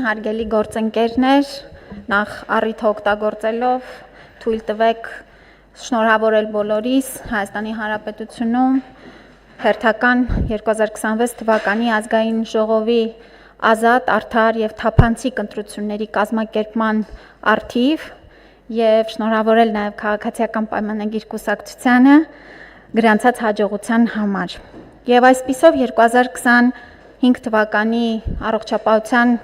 Հարգելի գործընկերներ, նախ առիթ օգտագործելով թույլ տվեք շնորհավորել բոլորիս Հայաստանի Հանրապետությունում հերթական 2026 թվականի ազգային ժողովի ազատ, արդար եւ թափանցիկ ընտրությունների կազմակերպման առթիվ եւ շնորհավորել նաեւ քաղաքացիական պայմանագիր կուսակցությանը գրանցած հաջողության համար։ Եվ այսպիսով 2025 թվականի առողջապահության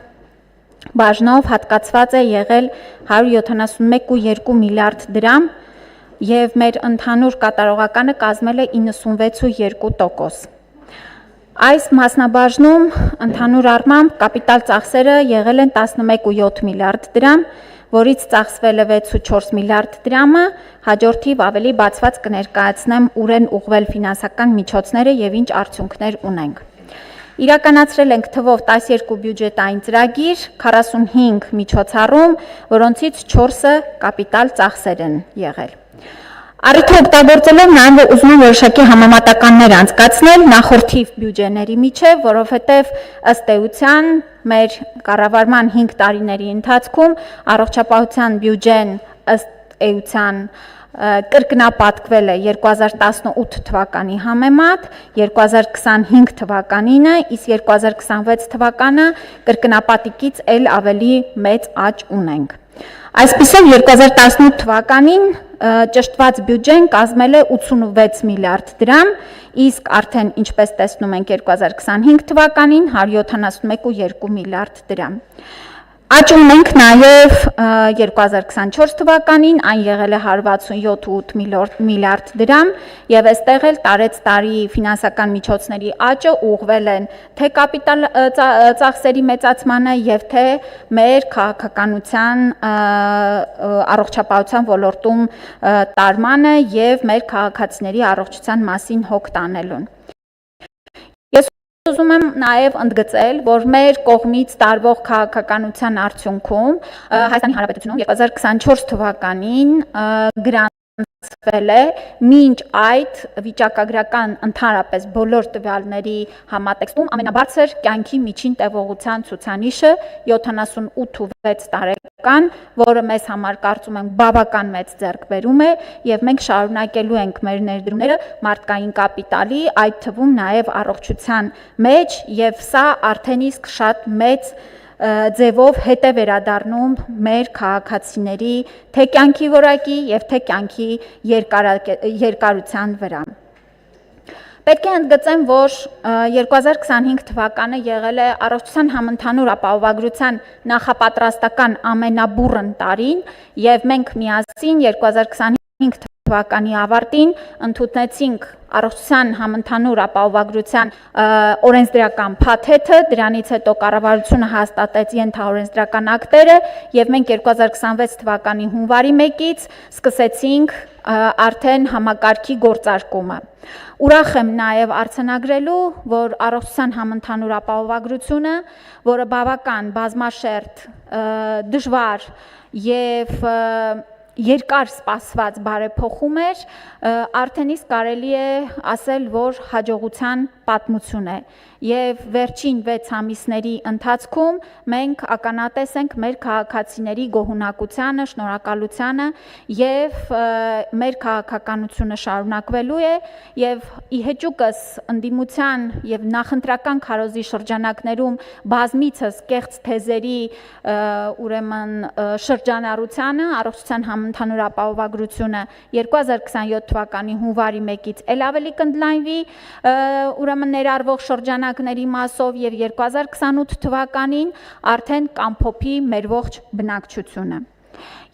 բաժնով հատկացված է եղել 171.2 միլիարդ դրամ եւ մեր ընդհանուր կատարողականը կազմել է 96.2%։ Այս մասնաբաժնում ընդհանուր առմամբ կապիտալ ծախսերը եղել են 11.7 միլիարդ դրամ, որից ծախսվել է 6.4 միլիարդ դրամը, հաջորդիվ ավելի բացված կներկայացնեմ ուր են ուղղվել ֆինանսական միջոցները եւ ինչ արդյունքներ ունենք։ Իրականացրել ենք թվով 12 բյուջետային ծրագիր, 45 միջոցառում, որոնցից 4-ը կապիտալ ծախսեր են եղել։ Առիթը օգտագործելով նաև ուզում եմ որոշակի համեմատականներ անցկացնել նախորդիվ բյուջեների միջև, որովհետև ըստ էության մեր կառավարման 5 տարիների ընթացքում առողջապահության բյուջեն ըստ էության կրկնապատկվել է 2018 թվականի համեմատ 2025 թվականինը, իսկ 2026 թվականը կրկնապատիկից էլ ավելի մեծ աճ ունենք։ Այսպիսով 2018 թվականին ճշտված բյուջեն կազմել է 86 միլիարդ դրամ, իսկ արդեն ինչպես տեսնում ենք 2025 թվականին 171.2 միլիարդ դրամ։ Աճ ունենք նաև 2024 թվականին, այն եղել է 167.8 միլիարդ դրամ եւ այստեղ էլ տարեց տարի ֆինանսական միջոցների աճը ուղղվել են թե կապիտալ ծախսերի մեծացմանը եւ թե մեր քաղաքականության առողջապահության ոլորտում տարմանը եւ մեր քաղաքացիների առողջության մասին հոգ տանելուն։ Ուզում եմ նաև ընդգծել, որ մեր կողմից տարվող քաղաքականության արդյունքում Հայաստանի Հանրապետությունում 2024 թվականին գրանցվել է մինչ այդ վիճակագրական ընդհանրապես բոլոր տվյալների համատեքստում ամենաբարձր կյանքի միջին տևողության ցուցանիշը 78.6 տարեկան, որը մեզ համար կարծում եմ բավական մեծ ձեռքբերում է եւ մենք շարունակելու ենք մեր ներդրումները մարդկային կապիտալի, այդ թվում նաեւ առողջության մեջ եւ սա արդեն իսկ շատ մեծ ձևով հետ է վերադառնում մեր քաղաքացիների թե կյանքի որակի եւ թե կյանքի երկարության վրա։ Պետք է ընդգծեմ, որ 2025 թվականը եղել է առողջության համընդհանուր ապահովագրության նախապատրաստական ամենաբուռն տարին եւ մենք միասին 2025 թվականի ավարտին ընդունեցինք առողջության համընդհանուր ապահովագրության օրենսդրական փաթեթը, դրանից հետո կառավարությունը հաստատեց ենթաօրենսդրական ակտերը եւ մենք 2026 թվականի հունվարի 1-ից սկսեցինք արդեն համակարգի գործարկումը։ Ուրախ եմ նաև արձանագրելու, որ առողջության համընդհանուր ապահովագրությունը, որը բավական բազմաշերտ, դժվար եւ երկար սպասված բարեփոխում էր, արդեն իսկ կարելի է ասել, որ հաջողության պատմություն է եւ վերջին 6 ամիսների ընթացքում մենք ականատես ենք մեր քաղաքացիների գոհունակությանը, շնորհակալությանը եւ մեր քաղաքականությունը շարունակվելու է եւ ի հեճուկս ընդդիմության եւ նախընտրական քարոզի շրջանակներում բազմիցս կեղծ թեզերի ուրեմն շրջանառությանը առողջության համընդհանուր ապահովագրությունը 2027 թվականի հունվարի 1-ից էլ ավելի կընդլայնվի ուրեմն ներառվող շրջանակների մասով եւ 2028 թվականին արդեն կամփոփի մեր ողջ բնակչությունը։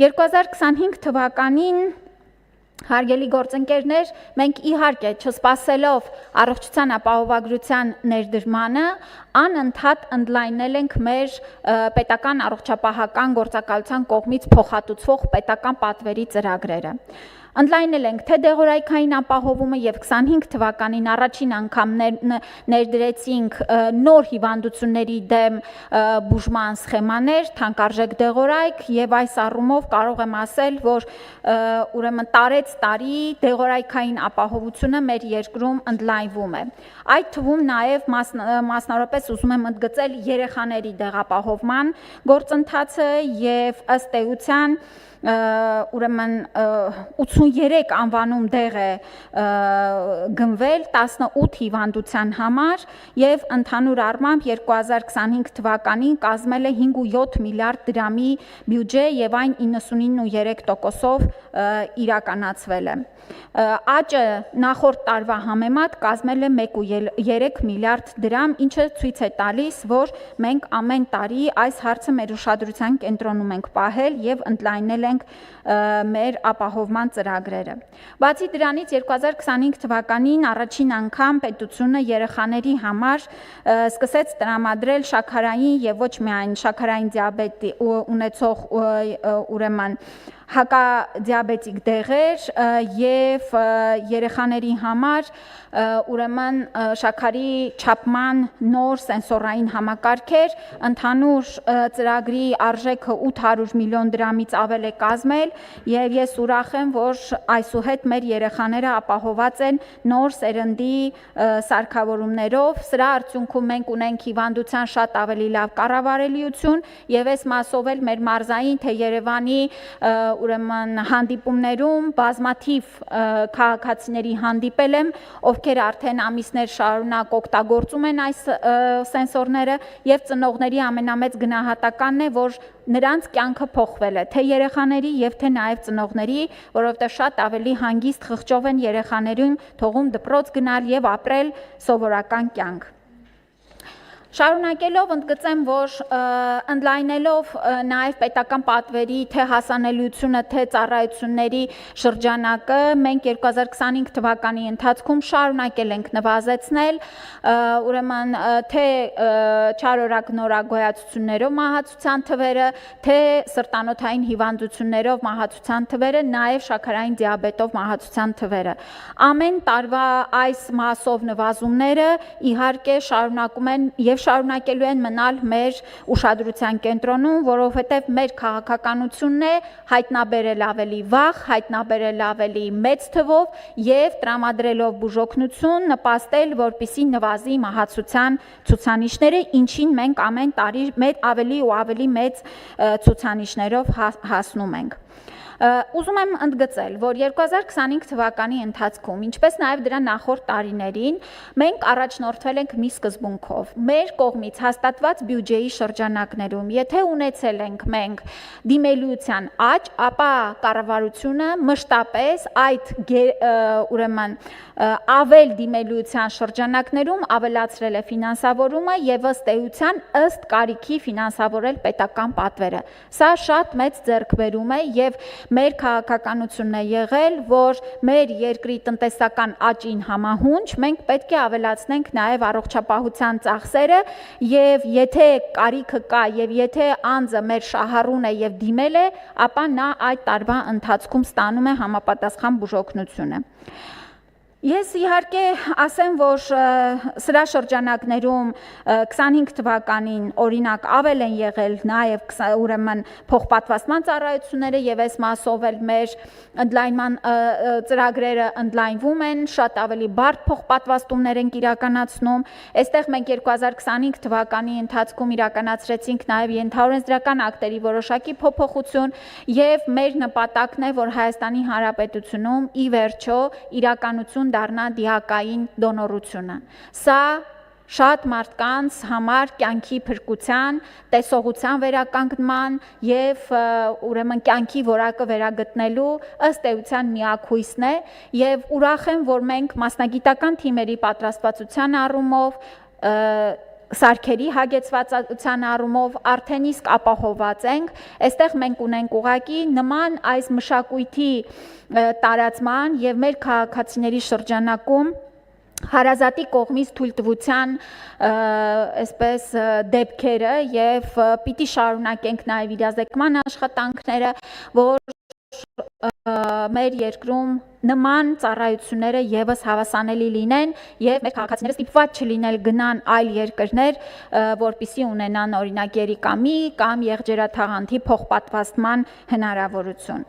2025 թվականին Հարգելի գործընկերներ, մենք իհարկե չսպասելով առողջության ապահովագրության ներդրմանը, անընդհատ ընդլայնել ենք մեր պետական առողջապահական գործակալության կողմից փոխհատուցվող պետական պատվերի ծրագրերը։ Ընդլայնել ենք թե դեղորայքային ապահովումը եւ 25 թվականին առաջին անգամ ներդրեցինք նոր հիվանդությունների դեմ բուժման սխեմաներ, թանկարժեք դեղորայք եւ այս առումով կարող եմ ասել, որ ուրեմն տարեց տարի դեղորայքային ապահովությունը մեր երկրում ընդլայնվում է։ Այդ թվում նաեւ մասնավորապես ուզում եմ ընդգծել երեխաների դեղապահովման գործընթացը եւ ըստ էության ուրեմն 83 անվանում դեղ է գնվել 18 հիվանդության համար եւ ընդհանուր առմամբ 2025 թվականին կազմել է 5.7 միլիարդ դրամի բյուջե եւ այն 99.3%-ով իրականացվել է։ Աճը նախորդ տարվա համեմատ կազմել է 1.3 միլիարդ դրամ, ինչը ցույց է տալիս, որ մենք ամեն տարի այս հարցը մեր ուշադրության կենտրոնում ենք պահել եւ ընդլայնել ենք մեր ապահովման ծրագրերը։ Բացի դրանից 2025 թվականին առաջին անգամ պետությունը երեխաների համար սկսեց տրամադրել շաքարային եւ ոչ միայն շաքարային դիաբետ ունեցող ուրեմն հակադիաբետիկ դեղեր եւ երեխաների համար ուրեմն շաքարի չափման նոր սենսորային համակարգեր, ընդհանուր ծրագրի արժեքը 800 միլիոն դրամից ավել է կազմել եւ ես ուրախ եմ, որ այսուհետ մեր երեխաները ապահոված են նոր սերնդի սարքավորումներով։ Սրա արդյունքում մենք ունենք հիվանդության շատ ավելի լավ կառավարելիություն եւ այս մասով էլ մեր մարզային թե Երևանի ուրեմն հանդիպումներում բազմաթիվ քաղաքացիների հանդիպել եմ, ովքեր արդեն ամիսներ շարունակ օգտագործում են այս սենսորները եւ ծնողների ամենամեծ գնահատականն է, որ նրանց կյանքը փոխվել է, թե երեխաների եւ թե նաեւ ծնողների, որովհետեւ շատ ավելի հանգիստ խղճով են երեխաներին թողում դպրոց գնալ եւ ապրել սովորական կյանք։ Շարունակելով ընդգծեմ, որ ընդլայնելով նաև պետական պատվերի թե հասանելիությունը, թե ծառայությունների շրջանակը, մենք 2025 թվականի ընթացքում շարունակել ենք նվազեցնել, ուրեմն թե չարորակ նորագոյացություններով մահացության թվերը, թե սրտանոթային հիվանդություններով մահացության թվերը, նաև շաքարային դիաբետով մահացության թվերը։ Ամեն տարվա այս մասով նվազումները իհարկե շարունակում են եւ շարունակելու են մնալ մեր ուշադրության կենտրոնում, որովհետև մեր քաղաքականությունն է հայտնաբերել ավելի վաղ, հայտնաբերել ավելի մեծ թվով եւ տրամադրելով բուժօգնություն նպաստել, որպիսի նվազի մահացության ցուցանիշները, ինչին մենք ամեն տարի ավելի ու ավելի մեծ ցուցանիշներով հասնում ենք։ Ուզում եմ ընդգծել, որ 2025 թվականի ընթացքում, ինչպես նաև դրա նախորդ տարիներին, մենք առաջնորդվել ենք մի սկզբունքով։ Մեր կողմից հաստատված բյուջեի շրջանակներում, եթե ունեցել ենք մենք դիմելիության աճ, ապա կառավարությունը մշտապես այդ ուրեմն ավել դիմելիության շրջանակներում ավելացրել է ֆինանսավորումը եւ ըստ էության ըստ կարիքի ֆինանսավորել պետական պատվերը։ Սա շատ մեծ ձեռքբերում է եւ մեր քաղաքականությունն է եղել, որ մեր երկրի տնտեսական աճին համահունչ մենք պետք է ավելացնենք նաև առողջապահության ծախսերը եւ եթե կարիքը կա եւ եթե անձը մեր շահառուն է եւ դիմել է, ապա նա այդ տարվա ընթացքում ստանում է համապատասխան բուժօգնությունը։ Ես իհարկե ասեմ, որ սրա շրջանակներում 25 թվականին օրինակ ավել են եղել նաև ուրեմն փոխպատվաստման ծառայությունները եւ այս մասով էլ մեր ընդլայնման ծրագրերը ընդլայնվում են, շատ ավելի բարդ փոխպատվաստումներ ենք իրականացնում։ Այստեղ մենք 2025 թվականի ընթացքում իրականացրեցինք նաև ենթաօրենսդրական ակտերի որոշակի փոփոխություն եւ մեր նպատակն է, որ Հայաստանի Հանրապետությունում ի վերջո իրականություն դառնա դիակային դոնորությունը։ Սա շատ մարդկանց համար կյանքի փրկության, տեսողության վերականգնման եւ ուրեմն կյանքի որակը վերագտնելու ըստ էության միակույսն է եւ ուրախ եմ, որ մենք մասնագիտական թիմերի պատրաստվածության առումով սարքերի հագեցվածության առումով արդեն իսկ ապահոված ենք, այստեղ մենք ունենք ուղղակի նման այս մշակույթի տարածման եւ մեր քաղաքացիների շրջանակում հարազատի կողմից թույլտվության այսպես դեպքերը եւ պիտի շարունակենք նաեւ իրազեկման աշխատանքները, որ մեր երկրում նման ծառայությունները եւս հավասանելի լինեն եւ մեր քաղաքացիները ստիպված չլինել գնան այլ երկրներ, որպիսի ունենան օրինակ երիկամի կամ եղջերաթաղանթի փոխպատվաստման հնարավորություն։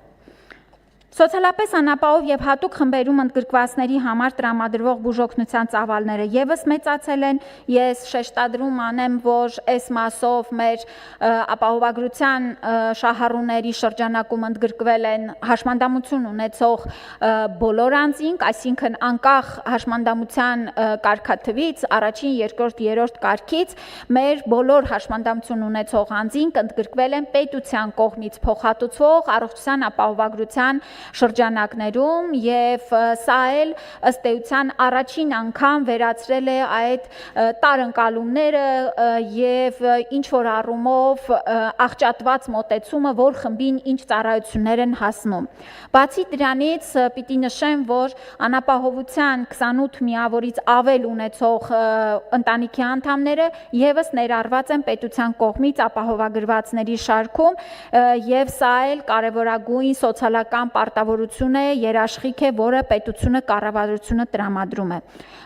Սոցիալապես անապահով եւ հատուկ խմբերում ընդգրկվածների համար տրամադրվող բուժօգնության ծավալները եւս մեծացել են։ Ես շեշտադրում անեմ, որ այս մասով մեր ապահովագրության շահառուների շրջանակում ընդգրկվել են հաշմանդամություն ունեցող բոլոր անձինք, այսինքն անկախ հաշմանդամության կարգաթվից, առաջին, երկրորդ, երրորդ կարգից, մեր բոլոր հաշմանդամություն ունեցող անձինք ընդգրկվել են պետության կողմից փոխհատուցվող առողջության ապահովագրության շրջանակներում եւ սա էլ ըստ էության առաջին անգամ վերացրել է այդ տարընկալումները եւ ինչ որ առումով աղճատված մոտեցումը, որ խմբին ինչ ծառայություններ են հասնում։ Բացի դրանից պիտի նշեմ, որ անապահովության 28 միավորից ավել ունեցող ընտանիքի անդամները եւս ներառված են պետության կողմից ապահովագրվածների շարքում եւ սա էլ կարեւորագույն սոցիալական պարտավորություն է, երաշխիք է, որը պետությունը կառավարությունը տրամադրում է։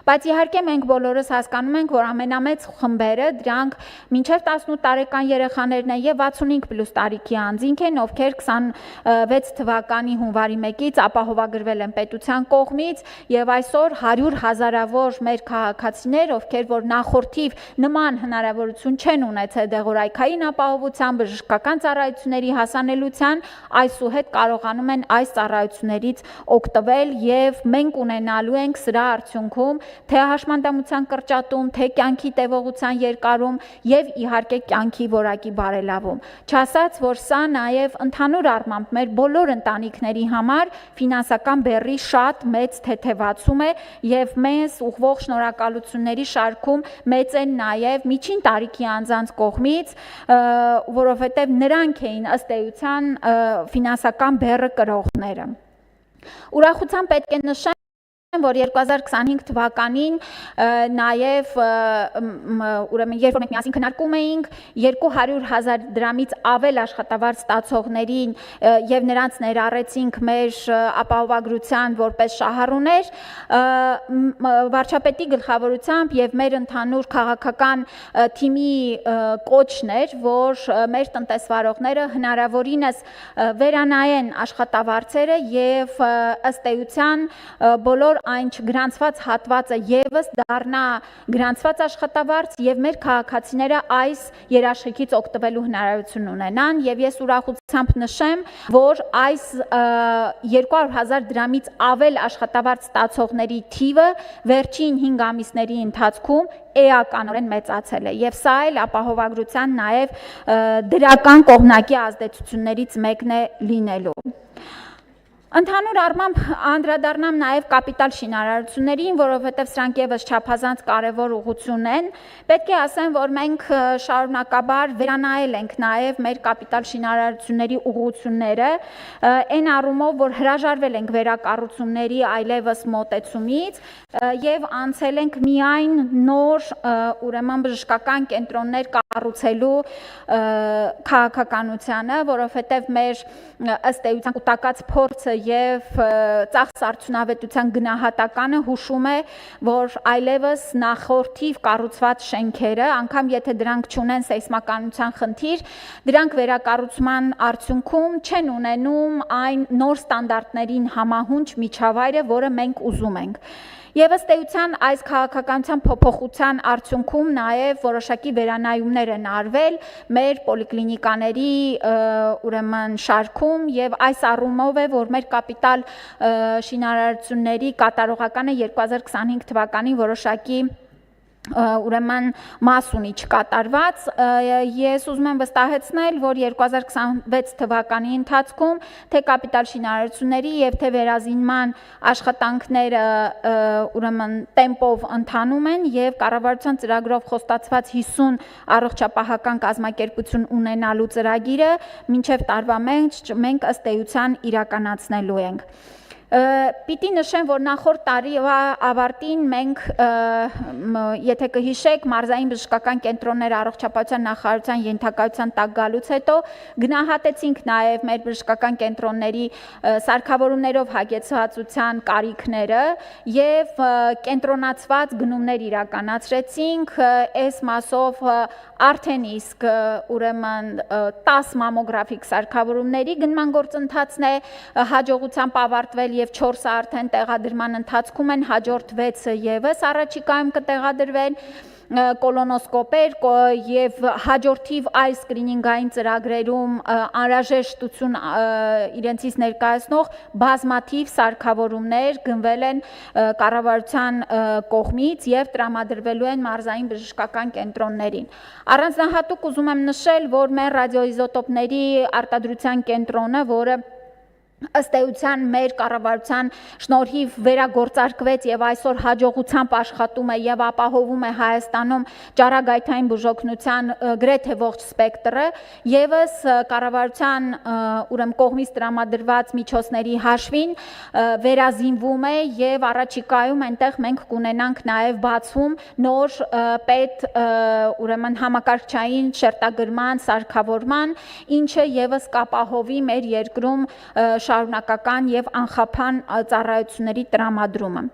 Բայց իհարկե մենք բոլորս հասկանում ենք, որ ամենամեծ խմբերը դրանք մինչև 18 տարեկան երեխաներն են եւ 65+ տարիքի անձինք են, ովքեր 26 թվականի հունվարի 1-ից ապահովագրվել են պետության կողմից եւ այսօր 100 հազարավոր մեր քաղաքացիներ, ովքեր որ նախորդիվ նման հնարավորություն չեն ունեցել դեղորայքային ապահովության, բժշկական ծառայությունների հասանելիության, այսուհետ կարողանում են այս ծառայություններից օգտվել եւ մենք ունենալու ենք սրա արդյունքում թե հաշմանդամության կրճատում, թե կյանքի տևողության երկարում եւ իհարկե կյանքի որակի բարելավում։ Չասած, որ սա նաեւ ընդհանուր առմամբ մեր բոլոր ընտանիքների համար ֆինանսական բեռի շատ մեծ թեթևացում է եւ մեզ ուղղվող շնորհակալությունների շարքում մեծ են նաեւ միջին տարիքի անձանց կողմից, որովհետեւ նրանք էին ըստ էության ֆինանսական բեռը կրողները։ Ուրախությամբ պետք է նշեմ, որ 2025 թվականին նաև ուրեմն երբ մենք միասին քննարկում էինք 200,000 դրամից ավել աշխատավարձ ստացողներին եւ նրանց ներառեցինք մեր ապահովագրության որպես շահառուներ, վարչապետի գլխավորությամբ եւ մեր ընդհանուր քաղաքական թիմի կոչն էր, որ մեր տնտեսվարողները հնարավորինս վերանայեն աշխատավարձերը եւ ըստ էության բոլոր այն չգրանցված հատվածը եւս դառնա գրանցված աշխատավարձ եւ մեր քաղաքացիները այս երաշխիքից օգտվելու հնարավորություն ունենան եւ ես ուրախությամբ նշեմ, որ այս 200,000 դրամից ավել աշխատավարձ ստացողների թիվը վերջին 5 ամիսների ընթացքում էականորեն մեծացել է եւ սա էլ ապահովագրության նաեւ դրական կողմնակի ազդեցություններից մեկն է լինելու։ Ընդհանուր առմամբ անդրադառնամ նաև կապիտալ շինարարություններին, որովհետև սրանք եւս չափազանց կարևոր ուղղություն են։ Պետք է ասեմ, որ մենք շարունակաբար վերանայել ենք նաև մեր կապիտալ շինարարությունների ուղղությունները, այն առումով, որ հրաժարվել ենք վերակառուցումների այլևս մոտեցումից եւ անցել ենք միայն նոր ուրեմն բժշկական կենտրոններ կառուցելու քաղաքականությանը, որովհետև մեր ըստ էության կուտակած փորձը եւ ծախս արդյունավետության գնահատականը հուշում է, որ այլևս նախորդիվ կառուցված շենքերը, անգամ եթե դրանք չունեն սեյսմականության խնդիր, դրանք վերակառուցման արդյունքում չեն ունենում այն նոր ստանդարտներին համահունչ միջավայրը, որը մենք ուզում ենք։ Եվ ըստ էության այս քաղաքականության փոփոխության արդյունքում նաև որոշակի վերանայումներ են արվել մեր պոլիկլինիկաների ուրեմն շարքում եւ այս առումով է, որ մեր կապիտալ շինարարությունների կատարողականը 2025 թվականին որոշակի ուրեմն մաս ունի չկատարված, ես ուզում եմ վստահեցնել, որ 2026 թվականի ընթացքում թե կապիտալ շինարարությունների եւ թե վերազինման աշխատանքները ուրեմն տեմպով ընթանում են եւ կառավարության ծրագրով խոստացված 50 առողջապահական կազմակերպություն ունենալու ծրագիրը մինչեւ տարվա մենք ըստ էության իրականացնելու ենք։ Պիտի նշեմ, որ նախորդ տարիվա ավարտին մենք, եթե կհիշեք, մարզային բժշկական կենտրոններ առողջապահության նախարարության ենթակայության տակ գալուց հետո գնահատեցինք նաև մեր բժշկական կենտրոնների սարքավորումներով հագեցվածության կարիքները եւ կենտրոնացված գնումներ իրականացրեցինք, այս մասով արդեն իսկ ուրեմն 10 մամոգրաֆիկ սարքավորումների գնման գործընթացն է հաջողությամբ ավարտվել եւ 4-ը արդեն տեղադրման ընթացքում են, հաջորդ 6-ը եւս առաջիկայում կտեղադրվեն, կոլոնոսկոպեր եւ հաջորդիվ այլ սկրինինգային ծրագրերում անհրաժեշտություն իրենցից ներկայացնող բազմաթիվ սարքավորումներ գնվել են կառավարության կողմից եւ տրամադրվելու են մարզային բժշկական կենտրոններին։ Առանձնահատուկ ուզում եմ նշել, որ մեր ռադիոիզոտոպների արտադրության կենտրոնը, որը ըստ էության մեր կառավարության շնորհիվ վերագործարկվեց եւ այսօր հաջողությամբ աշխատում է եւ ապահովում է Հայաստանում ճարագայթային բուժօգնության գրեթե ողջ սպեկտրը, եւս կառավարության ուրեմն կողմից տրամադրված միջոցների հաշվին վերազինվում է եւ առաջիկայում այնտեղ մենք կունենանք նաեւ բացում նոր պետ ուրեմն համակարգչային շերտագրման սարքավորման, ինչը եւս կապահովի մեր երկրում շարունակական եւ անխափան ծառայությունների տրամադրումը։